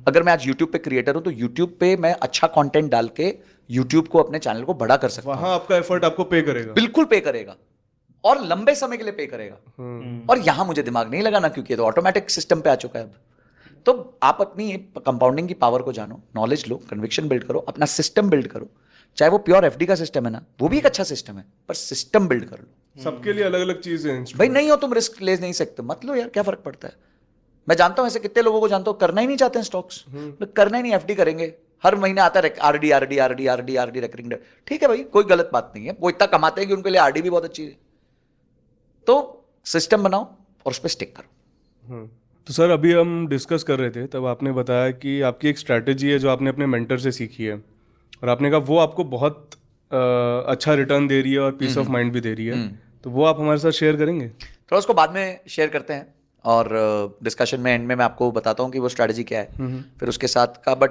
अगर मैं आज यूट्यूब पे क्रिएटर हूं तो यूट्यूब पे मैं अच्छा कंटेंट डाल के यूट्यूब को अपने चैनल को बड़ा कर सकता हूं। वहां आपका एफर्ट आपको पे करेगा, बिल्कुल पे करेगा और लंबे समय के लिए पे करेगा। और यहां मुझे दिमाग नहीं लगाना क्योंकि ये तो ऑटोमेटिक सिस्टम पे आ चुका है अब। तो आप अपनी कंपाउंडिंग की पावर को जानो, नॉलेज लो, कन्विक्शन बिल्ड करो, अपना सिस्टम बिल्ड करो। चाहे वो प्योर एफडी का सिस्टम है ना, वो भी एक अच्छा सिस्टम है, पर सिस्टम बिल्ड कर लो। सबके लिए अलग अलग चीजें हैं। भाई नहीं हो तुम रिस्क ले नहीं सकते, मत लो यार, क्या फर्क पड़ता है। मैं जानता हूं ऐसे कितने लोगों को जानता हूं करना ही नहीं चाहते हैं स्टॉक्स, करना ही नहीं, एफडी करेंगे, हर महीने आता है RD RD RD RD RD recurring. ठीक है भाई, कोई गलत बात नहीं है, वो इतना कमाते हैं कि उनके लिए आरडी भी बहुत अच्छी है। तो सिस्टम बनाओ और उस पर स्टिक करो। तो सर अभी हम डिस्कस कर रहे थे, तब आपने बताया कि आपकी एक स्ट्रैटेजी है जो आपने अपने मेंटर से सीखी है, और आपने कहा वो आपको बहुत अच्छा रिटर्न दे रही है और पीस ऑफ माइंड भी दे रही है। तो वो आप हमारे साथ शेयर करेंगे? थोड़ा उसको बाद में शेयर करते हैं, और डिस्कशन में एंड में मैं आपको बताता हूँ कि वो स्ट्रैटेजी क्या है फिर उसके साथ का। बट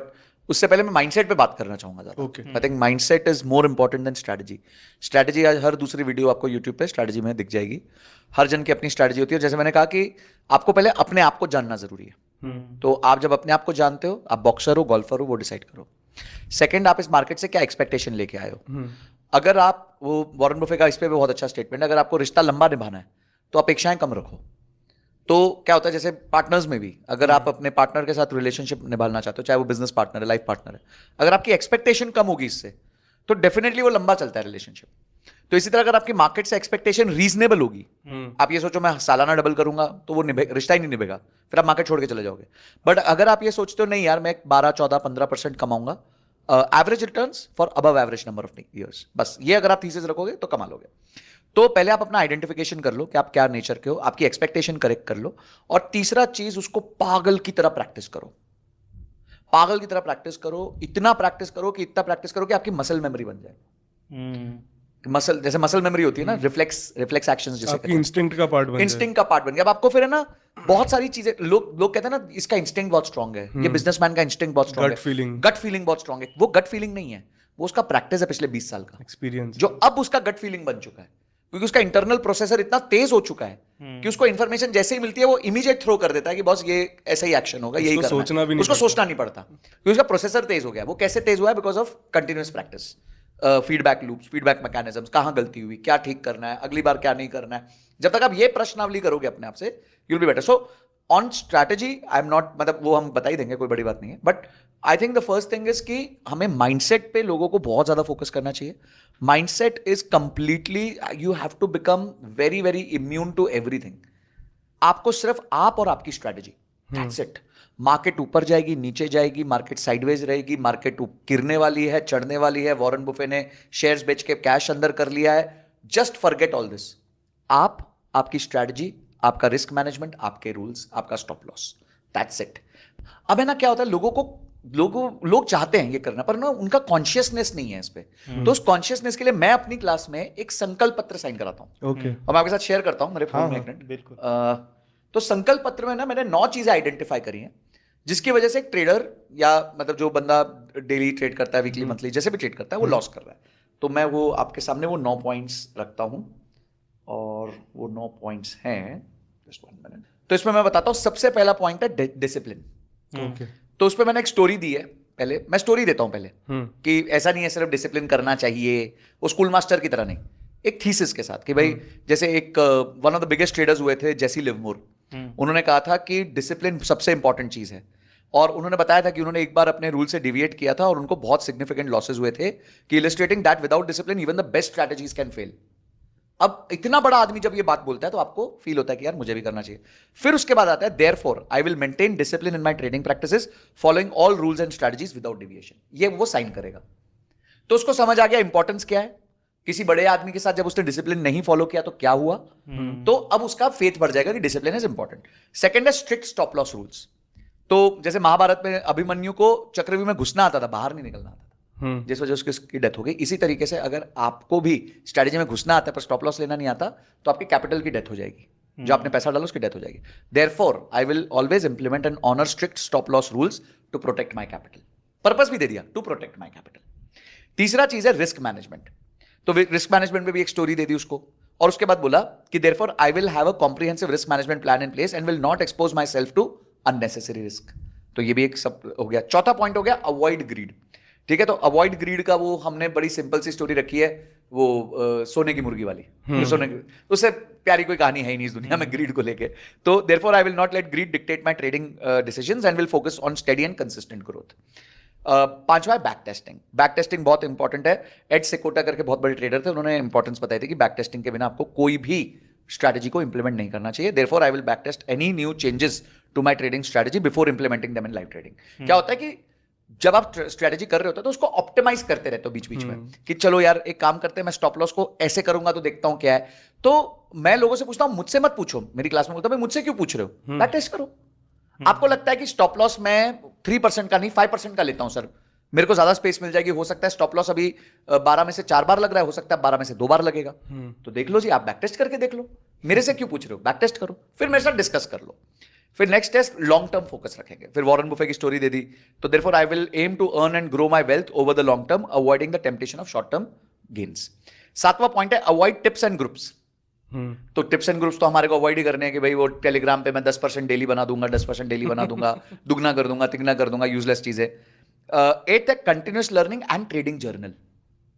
उससे पहले मैं माइंडसेट पे बात करना चाहूंगा ज़्यादा। I think mindset is more important than strategy. Strategy आज हर दूसरी वीडियो आपको यूट्यूब पे स्ट्रैटेजी में दिख जाएगी। हर जन की अपनी स्ट्रैटेजी होती है। जैसे मैंने कहा कि आपको पहले अपने आप को जानना जरूरी है। तो आप जब अपने आप को जानते हो, आप बॉक्सर हो, गोल्फर हो, वो डिसाइड करो। सेकंड, आप इस मार्केट से क्या एक्सपेक्टेशन लेके आए हो। अगर आप, वो वॉरेन बफे का इस पे भी बहुत अच्छा स्टेटमेंट है, अगर आपको रिश्ता लंबा निभाना है तो अपेक्षाएं कम रखो। तो क्या होता है, जैसे पार्टनर्स में भी अगर आप अपने पार्टनर के साथ रिलेशनशिप निभाना चाहते हो, चाहे वो बिजनेस पार्टनर है, लाइफ पार्टनर है, अगर आपकी एक्सपेक्टेशन कम होगी इससे, तो डेफिनेटली वो लंबा चलता है रिलेशनशिप। तो इसी तरह अगर आपकी मार्केट से एक्सपेक्टेशन रीजनेबल होगी, आप ये सोचो मैं सालाना डबल करूंगा, तो वो रिश्ता ही नहीं निभेगा, फिर आप मार्केट छोड़ के चले जाओगे। बट अगर आप ये सोचते हो नहीं यार मैं 12, 14, 15% कमाऊंगा, average returns for above average number of years, बस ये अगर आप थीसिस रखोगे तो कमा लोगे। तो पहले आप अपना आइडेंटिफिकेशन कर लो कि आप क्या नेचर के हो, आपकी एक्सपेक्टेशन करेक्ट कर लो। और तीसरा चीज, उसको पागल की तरह प्रैक्टिस करो। पागल की तरह प्रैक्टिस करो, इतना प्रैक्टिस करो कि आपकी मसल मेमोरी बन जाए। मसल, जैसे मसल मेमोरी होती है ना, रिफ्लेक्स एक्शंस जिसे आपकी इंस्टिंक्ट का पार्ट बन जाए। इंस्टिंक्ट का पार्ट बन गया। अब आपको फिर है ना बहुत सारी चीजें, लोग कहते हैं ना इसका इंस्टिंक्ट बहुत स्ट्रांग है, ये बिजनेसमैन का इंस्टिंक्ट बहुत स्ट्रांग है, गट फीलिंग बहुत स्ट्रांग है। वो गट फीलिंग नहीं है, वो उसका प्रैक्टिस है पिछले 20 साल का एक्सपीरियंस, जो अब उसका गट फीलिंग बन चुका है। क्योंकि उसका इंटरनल प्रोसेसर इतना तेज हो चुका है कि उसको इंफॉर्मेशन जैसे ही मिलती है वो इमीडिएट थ्रो कर देता है कि बॉस ये ऐसा ही एक्शन होगा, यही करना है। उसको सोचना नहीं पड़ता क्योंकि उसका प्रोसेसर तेज हो गया। वो कैसे तेज हुआ है? Because of continuous practice, feedback loops, feedback mechanisms, कहां गलती हुई, क्या ठीक करना है, अगली बार क्या नहीं करना है। जब तक आप ये प्रश्नावली करोगे अपने आप से, you will be better. So on strategy I am not, मतलब वो हम बता ही देंगे, कोई बड़ी बात नहीं है। But I think the first thing is कि हमें माइंडसेट पे लोगों को बहुत ज्यादा फोकस करना चाहिए। Mindset is completely, you have to become very very immune to everything. आपको सिर्फ आप और आपकी स्ट्रैटेजी, दैट्स इट। मार्केट ऊपर जाएगी, नीचे जाएगी, मार्केट साइडवेज रहेगी, मार्केट गिरने वाली है, चढ़ने वाली है, वॉरेन बुफे ने शेयर्स बेच के कैश अंदर कर लिया है, जस्ट फॉरगेट ऑल दिस। आप, आपकी स्ट्रैटेजी, आपका रिस्क मैनेजमेंट, आपके रूल्स, आपका स्टॉप लॉस, दैट्स इट। अब है ना क्या होता है, लोग चाहते हैं ये करना, पर ना उनका कॉन्शियसनेस नहीं है इस पे। तो उस कॉन्शियसनेस के लिए मैं अपनी क्लास में एक संकल्प पत्र साइन कराता हूं। ओके, और मैं आपके साथ शेयर करता हूं मेरे फोन में, एक मिनट। बिल्कुल। तो संकल्प पत्र में ना मैंने 9 चीजें आइडेंटिफाई करी हैं जिसकी वजह से एक ट्रेडर, या मतलब जो बंदा डेली ट्रेड करता है, वीकली, मंथली, जैसे भी ट्रेड करता है, वो लॉस कर रहा है। तो मैं वो आपके सामने वो 9 पॉइंट्स रखता हूं, और वो 9 पॉइंट्स हैं, जस्ट 1 मिनट। तो इसमें मैं बताता हूं, सबसे पहला पॉइंट है डिसिप्लिन। ओके, तो उस पर मैंने एक स्टोरी दी है। पहले मैं स्टोरी देता हूं पहले, कि ऐसा नहीं है सिर्फ डिसिप्लिन करना चाहिए, वो स्कूल मास्टर की तरह नहीं, एक थीसिस के साथ कि भाई जैसे एक one of the biggest traders हुए थे जेसी लिवमोर। उन्होंने कहा था कि डिसिप्लिन सबसे इंपॉर्टेंट चीज है, और उन्होंने बताया था कि उन्होंने एक बार अपने रूल से डिविएट किया था और उनको बहुत सिग्निफिकेंट लॉसेस हुए थे, कि illustrating that without discipline even the best strategies can fail. अब इतना बड़ा आदमी जब ये बात बोलता है तो आपको फील होता है कि यार मुझे भी करना चाहिए। फिर उसके बाद आता है therefore I will maintain discipline in my trading practices following all rules and strategies without deviation. ये वो साइन करेगा। तो उसको समझ आ गया इंपॉर्टेंस क्या है। किसी बड़े आदमी के साथ जब उसने डिसिप्लिन नहीं फॉलो किया तो क्या हुआ, तो अब उसका फेथ बढ़ जाएगा कि डिसिप्लिन इज इंपॉर्टेंट। सेकंड है स्ट्रिक्ट स्टॉप लॉस रूल्स। तो जैसे महाभारत में अभिमन्यु को चक्रव्यूह में घुसना आता था, बाहर नहीं निकलना आता था, जिस वजह से उसकी डेथ हो गई। इसी तरीके से अगर आपको भी स्ट्रैटेजी में घुसना आता है पर स्टॉप लॉस लेना नहीं आता, तो आपकी कैपिटल की डेथ हो जाएगी, जो आपने पैसा डाला उसकी डेथ हो जाएगी। Therefore I will always implement and honour strict stop loss rules to protect my capital. Purpose भी दे दिया, टू प्रोटेक्ट माय कैपिटल। तीसरा चीज है रिस्क मैनेजमेंट। तो रिस्क मैनेजमेंट में भी एक स्टोरी दे दी उसको, और उसके बाद बोला कि therefore I will have a comprehensive risk management plan in place and will not expose myself to unnecessary risk. तो ये भी एक सब हो गया। चौथा पॉइंट हो गया अवॉइड ग्रीड। ठीक है, तो अवॉइड ग्रीड का वो हमने बड़ी सिंपल सी स्टोरी रखी है, वो सोने की मुर्गी वाली। सोने की, उससे प्यारी कोई कहानी है ही नहीं इस दुनिया में ग्रीड को लेके। तो therefore I will not let greed dictate my trading decisions and will focus on steady and consistent growth. पांचवा है बैक टेस्टिंग। बैक टेस्टिंग बहुत इंपॉर्टेंट है। एड सेकोटा करके बहुत बड़े ट्रेडर थे, उन्होंने इंपॉर्टेंस बताई थी कि बैक टेस्टिंग के बिना आपको कोई भी स्ट्रैटेजी को इंप्लीमेंट नहीं करना चाहिए। Therefore I will back test any new changes to my trading strategy before implementing them in live trading. क्या होता है कि जब आप स्ट्रैटेजी कर रहे होते हो तो उसको ऑप्टिमाइज करते रहते हो बीच बीच में, कि चलो यार एक काम करते हैं, मैं स्टॉप लॉस को ऐसे करूंगा तो देखता हूं क्या है। तो मैं लोगों से पूछता हूं, मुझसे मत पूछो, मेरी क्लास में बोलता हूं मुझसे क्यों पूछ रहे हो, बैक टेस्ट करो। आपको लगता है कि स्टॉप लॉस मैं 3% का नहीं 5% का लेता हूं सर, मेरे को ज्यादा स्पेस मिल जाएगी, हो सकता है स्टॉप लॉस अभी 12 में से 4 बार लग रहा है, हो सकता है 12 में से 2 बार लगेगा। तो देख लो जी, आप बैक टेस्ट करके देख लो, मेरे से क्यों पूछ रहे हो, बैक टेस्ट करो, फिर मेरे साथ डिस्कस कर लो। फिर next test long term focus रखेंगे। फिर वॉरेन बुफे की स्टोरी दे दी, तो therefore I will aim to earn and grow my wealth over the long term, avoiding the temptation of short term gains. सातवां पॉइंट है अवॉइड टिप्स एंड ग्रुप्स। तो tips and groups तो हमारे को अवॉइड ही करने हैं कि भाई वो टेलीग्राम पे मैं 10% डेली बना दूंगा, 10% डेली बना दूंगा, दुगना कर दूंगा, तिगना कर दूंगा, यूजलेस चीजें। एट है continuous learning and trading journal.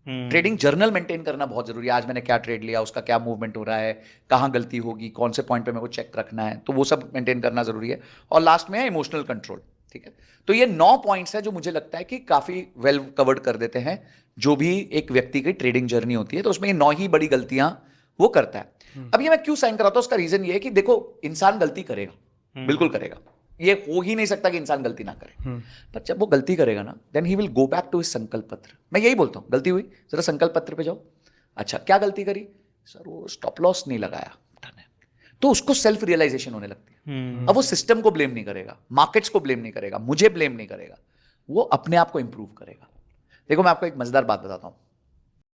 Trading journal maintain करना बहुत जरूरी है। आज मैंने क्या ट्रेड लिया, उसका क्या मूवमेंट हो रहा है, कहां गलती होगी, कौन से पॉइंट पे मेरे को चेक रखना है, तो वो सब मेंटेन करना जरूरी है। और लास्ट में है इमोशनल कंट्रोल। ठीक है, तो ये 9 पॉइंट्स है जो मुझे लगता है कि काफी वेल कवर्ड कर देते हैं जो भी एक व्यक्ति की ट्रेडिंग जर्नी होती है। तो उसमें ये 9 ही बड़ी गलतियां वो करता है। अब ये मैं क्यों साइन कराता हूं, उसका रीजन ये है कि देखो इंसान गलती करेगा, बिल्कुल करेगा, ये हो ही नहीं सकता कि इंसान गलती ना करे। पर जब वो गलती करेगा ना, then he will go back to his संकल्प पत्र। मैं यही बोलता हूं, गलती हुई, जरा संकल्प पत्र पे जाओ। अच्छा क्या गलती करी सर, वो स्टॉप लॉस नहीं लगाया, तो उसको सेल्फ रियलाइजेशन होने लगती है। अब वो सिस्टम को ब्लेम नहीं करेगा, मार्केट्स को ब्लेम नहीं करेगा, मुझे ब्लेम नहीं करेगा, वो अपने आप को इंप्रूव करेगा। देखो मैं आपको एक मजेदार बात बताता हूं।